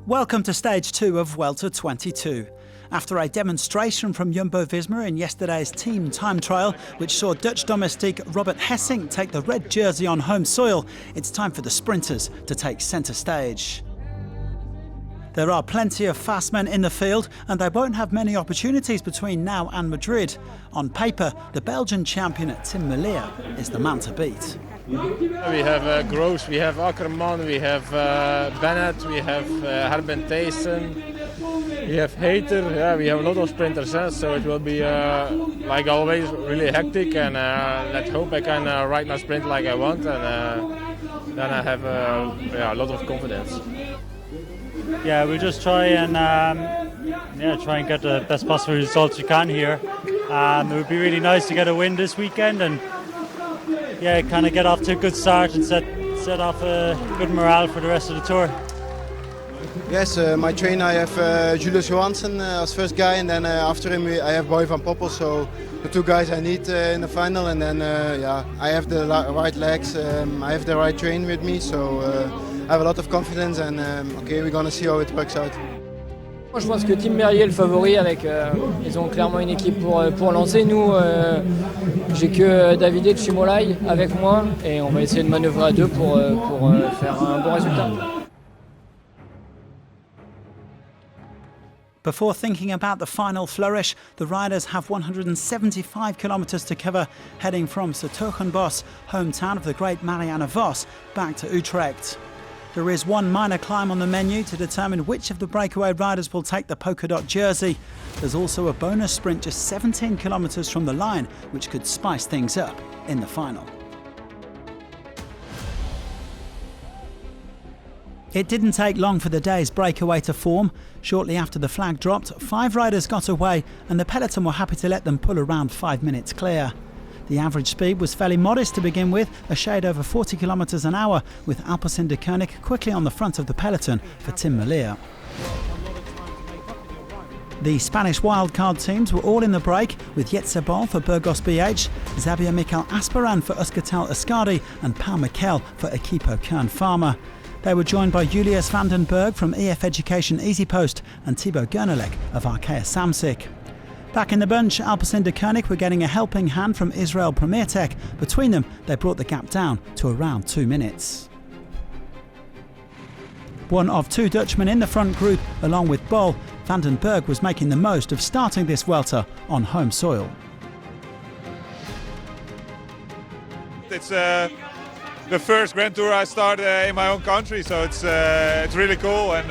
Welcome to Stage 2 of Vuelta 22. After a demonstration from Jumbo-Visma in yesterday's team time trial, which saw Dutch domestique Robert Hessink take the red jersey on home soil, it's time for the sprinters to take centre stage. There are plenty of fast men in the field, and they won't have many opportunities between now and Madrid. On paper, the Belgian champion Tim Merlier is the man to beat. We have Groos, we have Akkerman, we have Bennett, we have Herben Thijssen, we have Hater. Yeah, we have a lot of sprinters, so it will be like always really hectic, and let's hope I can ride my sprint like I want, and then I have a lot of confidence. Yeah, we'll just try and get the best possible results we can here. It would be really nice to get a win this weekend and kind of get off to a good start and set off a good morale for the rest of the tour. Yes, my trainer I have Julius Johansson as first guy, and then after him I have Boy van Poppel. So the two guys I need in the final, and then I have the right legs, I have the right train with me, so I have a lot of confidence, and we're gonna see how it works out. Moi, je pense que Tim Merlier est le favori, ils ont clairement une équipe pour lancer. Nous, j'ai que David et Chimolai avec moi, et on va essayer de manœuvrer à deux pour faire un bon résultat. Before thinking about the final flourish, the riders have 175 kilometres to cover, heading from s-Hertogenbosch, hometown of the great Marianne Vos, back to Utrecht. There is one minor climb on the menu to determine which of the breakaway riders will take the polka dot jersey. There's also a bonus sprint just 17 kilometres from the line, which could spice things up in the final. It didn't take long for the day's breakaway to form. Shortly after the flag dropped, 5 riders got away, and the peloton were happy to let them pull around 5 minutes clear. The average speed was fairly modest to begin with, a shade over 40 kilometres an hour, with s-Hertogenbosch quickly on the front of the peloton for Tim Merlier. The Spanish wildcard teams were all in the break, with Jetse Bol for Burgos BH, Xavier Mikel Asperan for Euskaltel Euskadi, and Pau Mikel for Equipo Kern Pharma. They were joined by Julius van den Berg from EF Education EasyPost and Thibaut Gernelec of Arkea Samsic. Back in the bunch, s-Hertogenbosch were getting a helping hand from Israel Premier Tech. Between them, they brought the gap down to around 2 minutes. One of 2 Dutchmen in the front group, along with Bol, van den Berg was making the most of starting this Vuelta on home soil. It's the first Grand Tour I start in my own country, so it's really cool, and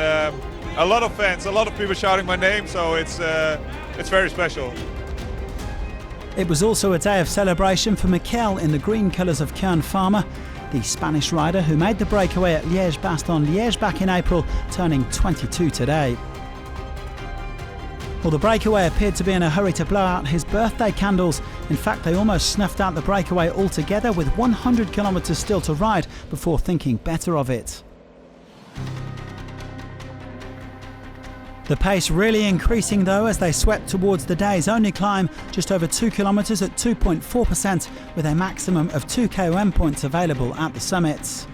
a lot of fans, a lot of people shouting my name, so it's very special. It was also a day of celebration for Mikel in the green colours of Kern Pharma, the Spanish rider who made the breakaway at Liège-Bastogne-Liège back in April, turning 22 today. Well, the breakaway appeared to be in a hurry to blow out his birthday candles. In fact, they almost snuffed out the breakaway altogether, with 100 kilometres still to ride before thinking better of it. The pace really increasing though as they swept towards the day's only climb, just over 2 kilometres at 2.4%, with a maximum of 2 KOM points available at the summits.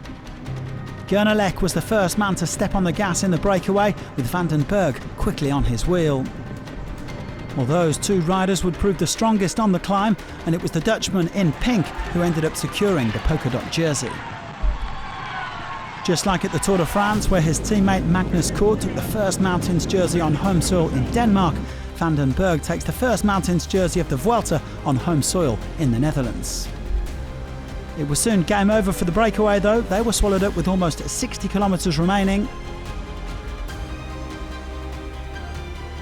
Gernelec was the first man to step on the gas in the breakaway, with van den Berg quickly on his wheel. Well, those 2 riders would prove the strongest on the climb, and it was the Dutchman in pink who ended up securing the polka dot jersey. Just like at the Tour de France, where his teammate Magnus Kort took the first mountains jersey on home soil in Denmark, van den Berg takes the first mountains jersey of the Vuelta on home soil in the Netherlands. It was soon game over for the breakaway though. They were swallowed up with almost 60 kilometres remaining.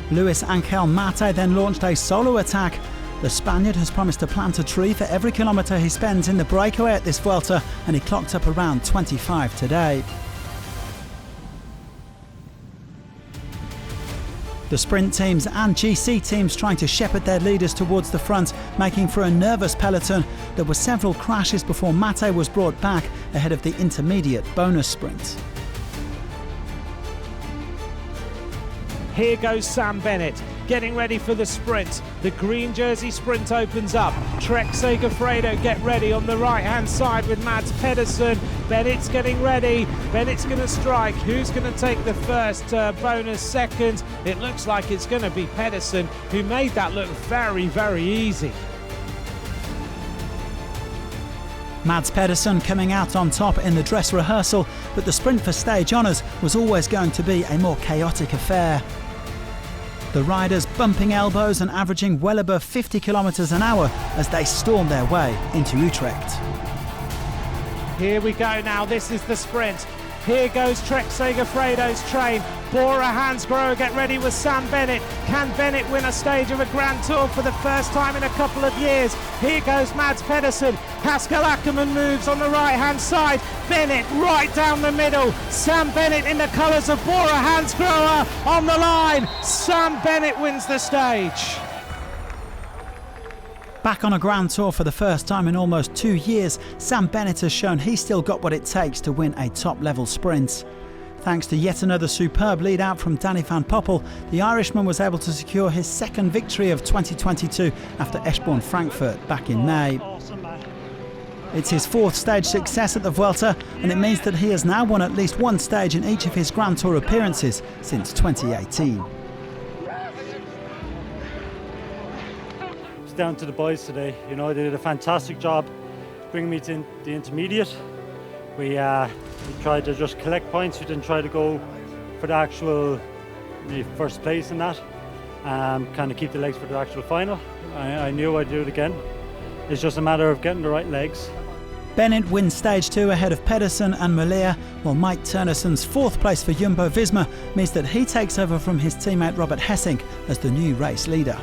Luis Angel Mate then launched a solo attack. The Spaniard has promised to plant a tree for every kilometre he spends in the breakaway at this Vuelta, and he clocked up around 25 today. The sprint teams and GC teams trying to shepherd their leaders towards the front, making for a nervous peloton. There were several crashes before Mate was brought back ahead of the intermediate bonus sprint. Here goes Sam Bennett. getting ready for the sprint. The green jersey sprint opens up. Trek Segafredo get ready on the right-hand side with Mads Pedersen. Bennett's getting ready. Bennett's going to strike. Who's going to take the first bonus second? It looks like it's going to be Pedersen, who made that look very, very easy. Mads Pedersen coming out on top in the dress rehearsal, but the sprint for stage honours was always going to be a more chaotic affair. The riders bumping elbows and averaging well above 50 kilometres an hour as they stormed their way into Utrecht. Here we go now, this is the sprint. Here goes Trek Segafredo's train. Bora Hansgrohe get ready with Sam Bennett. Can Bennett win a stage of a Grand Tour for the first time in a couple of years? Here goes Mads Pedersen. Pascal Ackermann moves on the right-hand side. Bennett right down the middle. Sam Bennett in the colours of Bora Hansgrohe on the line. Sam Bennett wins the stage. Back on a Grand Tour for the first time in almost 2 years, Sam Bennett has shown he's still got what it takes to win a top-level sprint. Thanks to yet another superb lead out from Danny van Poppel, the Irishman was able to secure his second victory of 2022 after Eschborn-Frankfurt back in May. It's his fourth stage success at the Vuelta, and it means that he has now won at least one stage in each of his Grand Tour appearances since 2018. Down to the boys today. You know, they did a fantastic job bringing me to the intermediate. We tried to just collect points. We didn't try to go for the actual first place in that. Kind of keep the legs for the actual final. I knew I'd do it again. It's just a matter of getting the right legs. Bennett wins stage 2 ahead of Pedersen and Melier, while Mike Turnesson's fourth place for Jumbo-Visma means that he takes over from his teammate Robert Hessink as the new race leader.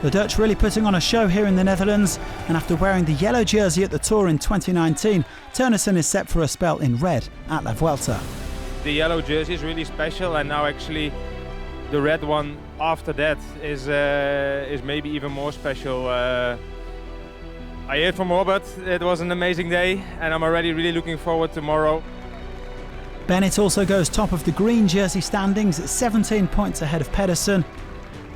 The Dutch really putting on a show here in the Netherlands, and after wearing the yellow jersey at the Tour in 2019, Turnесson is set for a spell in red at La Vuelta. The yellow jersey is really special, and now actually the red one after that is maybe even more special. I heard from Robert, it was an amazing day, and I'm already really looking forward to tomorrow. Bennett also goes top of the green jersey standings at 17 points ahead of Pedersen.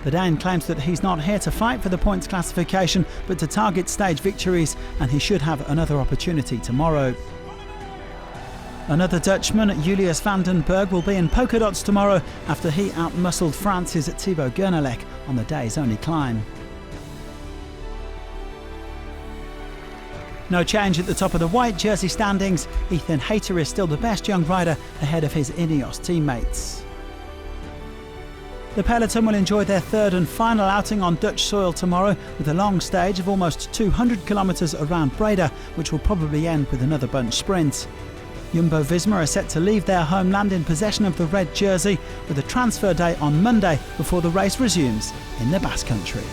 The Dane claims that he's not here to fight for the points classification, but to target stage victories, and he should have another opportunity tomorrow. Another Dutchman, Julius van den Berg, will be in polka dots tomorrow after he outmuscled France's Thibaut Gernelec on the day's only climb. No change at the top of the white jersey standings. Ethan Hayter is still the best young rider ahead of his Ineos teammates. The peloton will enjoy their third and final outing on Dutch soil tomorrow with a long stage of almost 200 kilometres around Breda, which will probably end with another bunch sprint. Jumbo-Visma are set to leave their homeland in possession of the red jersey with a transfer day on Monday before the race resumes in the Basque Country.